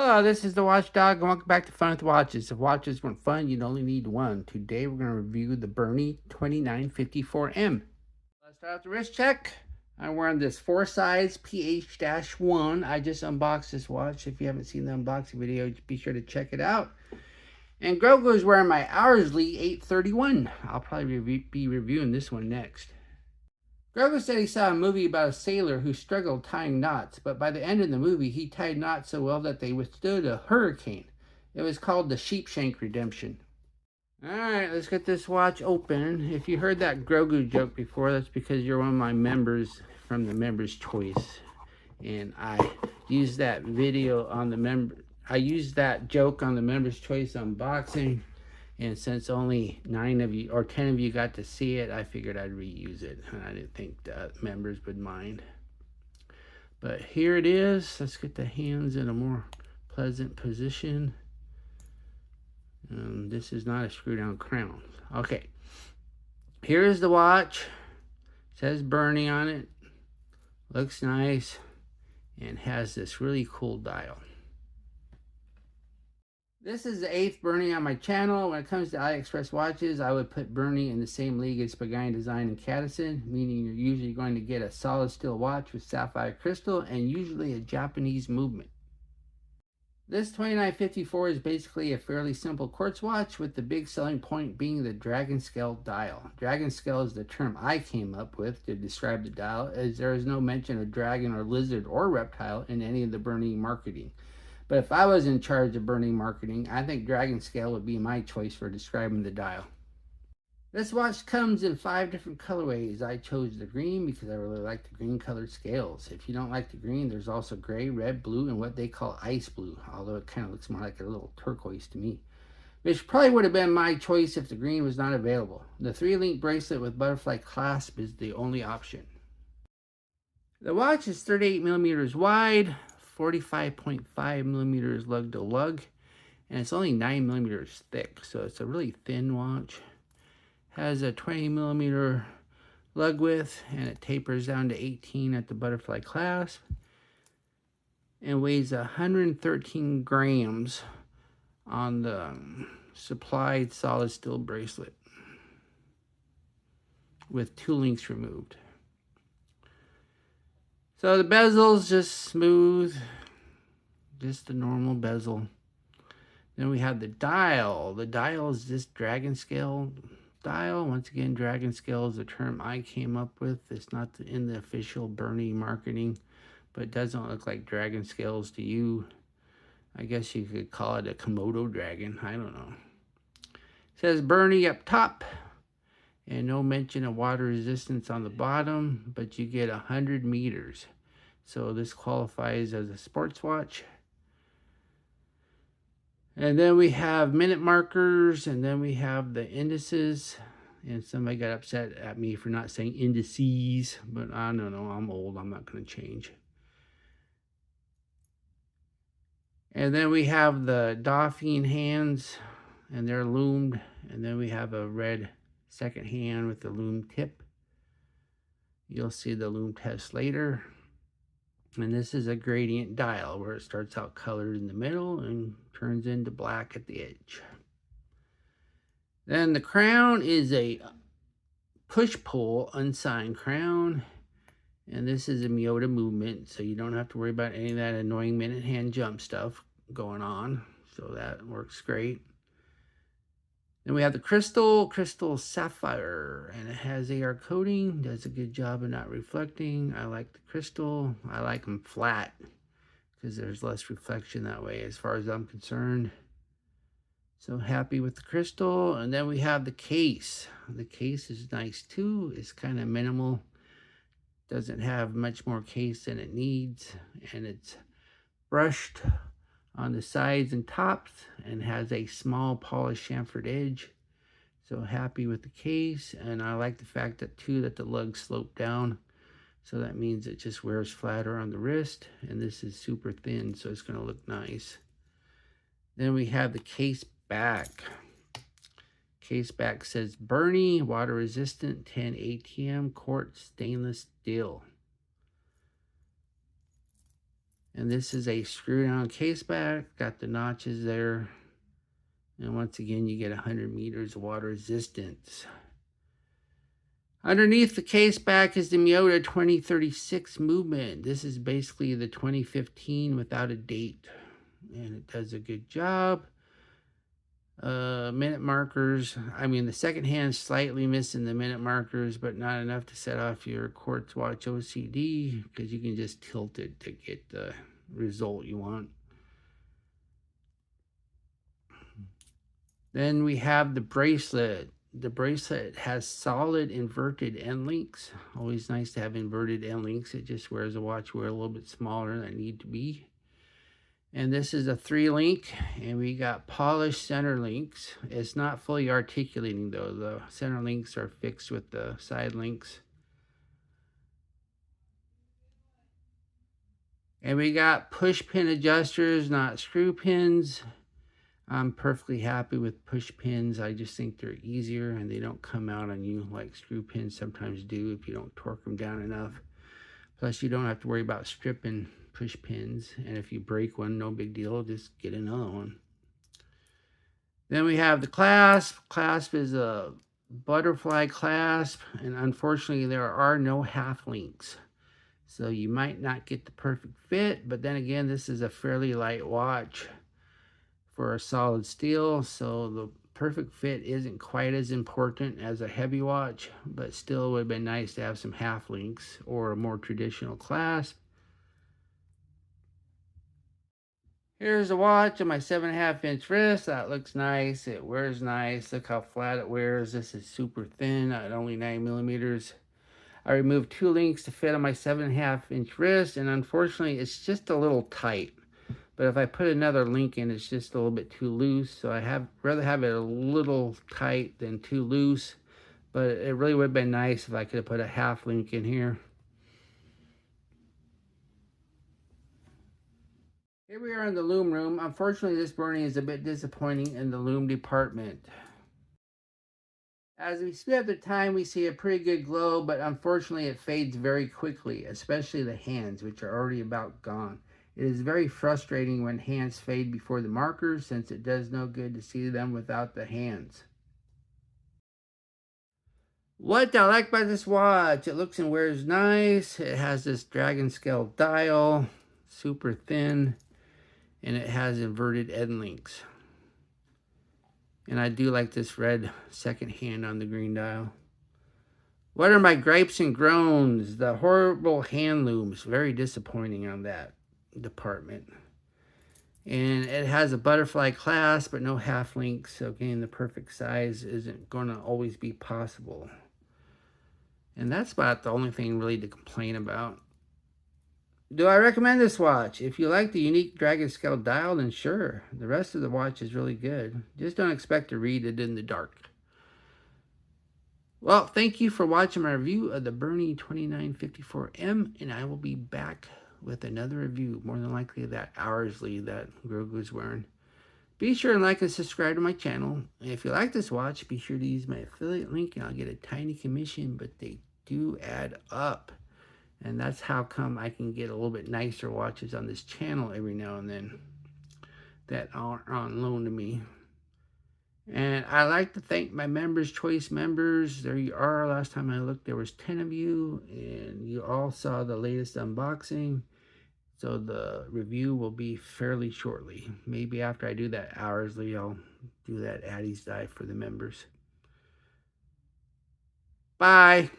Hello, this is the Watchdog, and welcome back to Fun with Watches. If watches weren't fun, you'd only need one. Today we're going to review the Berny 2954M. Let's start with the wrist check. I'm wearing this 4-size PH-1. I just unboxed this watch. If you haven't seen the unboxing video, be sure to check it out. And Grogu is wearing my Hoursley 831. I'll probably be reviewing this one next. Grogu said he saw a movie about a sailor who struggled tying knots, but by the end of the movie, he tied knots so well that they withstood a hurricane. It was called the Sheepshank Redemption. Alright, let's get this watch open. If you heard that Grogu joke before, that's because you're one of my members from the Members Choice. And I used that video on the I used that joke on the Members Choice unboxing. And since only 9 of you or 10 of you got to see it, I figured I'd reuse it. And I didn't think the members would mind. But here it is. Let's get the hands in a more pleasant position. This is not a screw down crown. Okay. Here is the watch. It says Berny on it. Looks nice. And has this really cool dial. This is the 8th Berny on my channel. When it comes to AliExpress watches, I would put Berny in the same league as Pagani Design and Cadison, meaning you're usually going to get a solid steel watch with sapphire crystal and usually a Japanese movement. This 2954 is basically a fairly simple quartz watch, with the big selling point being the dragon scale dial. Dragon scale is the term I came up with to describe the dial, as there is no mention of dragon or lizard or reptile in any of the Berny marketing. But if I was in charge of Berny marketing, I think dragon scale would be my choice for describing the dial. This watch comes in 5 different colorways. I chose the green because I really like the green colored scales. If you don't like the green, there's also gray, red, blue, and what they call ice blue, although it kind of looks more like a little turquoise to me. Which probably would have been my choice if the green was not available. The 3-link bracelet with butterfly clasp is the only option. The watch is 38 millimeters wide, 45.5 millimeters lug to lug, and it's only 9 millimeters thick, so it's a really thin watch. Has a 20 millimeter lug width, and it tapers down to 18 at the butterfly clasp, and weighs 113 grams on the supplied solid steel bracelet with 2 links removed. So the bezel's just smooth, just the normal bezel. Then we have the dial. The dial is this dragon scale dial. Once again, dragon scale is a term I came up with. It's not in the official Berny marketing, but it doesn't look like dragon scales to you. I guess you could call it a Komodo dragon. I don't know. It says Berny up top. And no mention of water resistance on the bottom, but you get 100 meters. So this qualifies as a sports watch. And then we have minute markers, and then we have the indices. And somebody got upset at me for not saying indices, but I don't know, I'm old, I'm not going to change. And then we have the Dauphine hands, and they're loomed. And then we have a red second hand with the loom tip. You'll see the loom test later. And this is a gradient dial where it starts out colored in the middle and turns into black at the edge. Then the crown is a push-pull unsigned crown. And this is a Miyota movement, so you don't have to worry about any of that annoying minute hand jump stuff going on. So that works great. Then we have the crystal sapphire, and it has AR coating, does a good job of not reflecting. I like the crystal. I like them flat because there's less reflection that way as far as I'm concerned. So happy with the crystal. And then we have the case. The case is nice too. It's kind of minimal. Doesn't have much more case than it needs, and it's brushed on the sides and tops and has a small polished chamfered edge. So happy with the case, and I like the fact that too that the lugs slope down, so that means it just wears flatter on the wrist, and this is super thin, so it's going to look nice. Then we have the case back. Case back says Berny, water resistant, 10 ATM, quartz stainless steel. And this is a screw-down case back. Got the notches there. And once again, you get 100 meters of water resistance. Underneath the case back is the Miyota 2036 movement. This is basically the 2015 without a date. And it does a good job. Minute markers. I mean, the second hand's slightly missing the minute markers, but not enough to set off your Quartz watch OCD, because you can just tilt it to get the result you want. Then we have the bracelet. The bracelet has solid inverted end links. Always nice to have inverted end links. It just wears a watch wear a little bit smaller than it need to be. And this is a 3-link, and we got polished center links. It's not fully articulating though. The center links are fixed with the side links. And we got push pin adjusters, not screw pins. I'm perfectly happy with push pins. I just think they're easier and they don't come out on you like screw pins sometimes do if you don't torque them down enough. Plus, you don't have to worry about stripping push pins. And if you break one, no big deal. Just get another one. Then we have the clasp. Clasp is a butterfly clasp. And unfortunately, there are no half links. So you might not get the perfect fit. But then again, this is a fairly light watch for a solid steel. So the perfect fit isn't quite as important as a heavy watch, but still would have been nice to have some half links or a more traditional clasp. Here's a watch on my 7.5 inch wrist. That looks nice. It wears nice. Look how flat it wears. This is super thin at only 9 millimeters. I removed 2 links to fit on my 7.5 inch wrist, and unfortunately it's just a little tight. But if I put another link in, it's just a little bit too loose. So I rather have it a little tight than too loose. But it really would have been nice if I could have put a half link in here. Here we are in the Loom room. Unfortunately, this Berny is a bit disappointing in the Loom department. As we speed up the time, we see a pretty good glow, but unfortunately it fades very quickly, especially the hands, which are already about gone. It is very frustrating when hands fade before the markers, since it does no good to see them without the hands. What I like about this watch, it looks and wears nice. It has this dragon scale dial, super thin, and it has inverted end links. And I do like this red second hand on the green dial. What are my gripes and groans? The horrible hand looms, very disappointing on that department. And it has a butterfly clasp but no half links, so getting the perfect size isn't going to always be possible. And that's about the only thing really to complain about. Do I recommend this watch? If you like the unique dragon scale dial, then sure. The rest of the watch is really good. Just don't expect to read it in the dark. Well, thank you for watching my review of the Berny 2954M, and I will be back with another review, more than likely that Owsley that Grogu's wearing. Be sure and like and subscribe to my channel. And if you like this watch, be sure to use my affiliate link and I'll get a tiny commission, but they do add up. And that's how come I can get a little bit nicer watches on this channel every now and then that aren't on loan to me. And I like to thank my members, choice members. There you are. Last time I looked, there was 10 of you, and you all saw the latest unboxing. So the review will be fairly shortly. Maybe after I do that Owsley, I'll do that Addie's Dive for the members. Bye.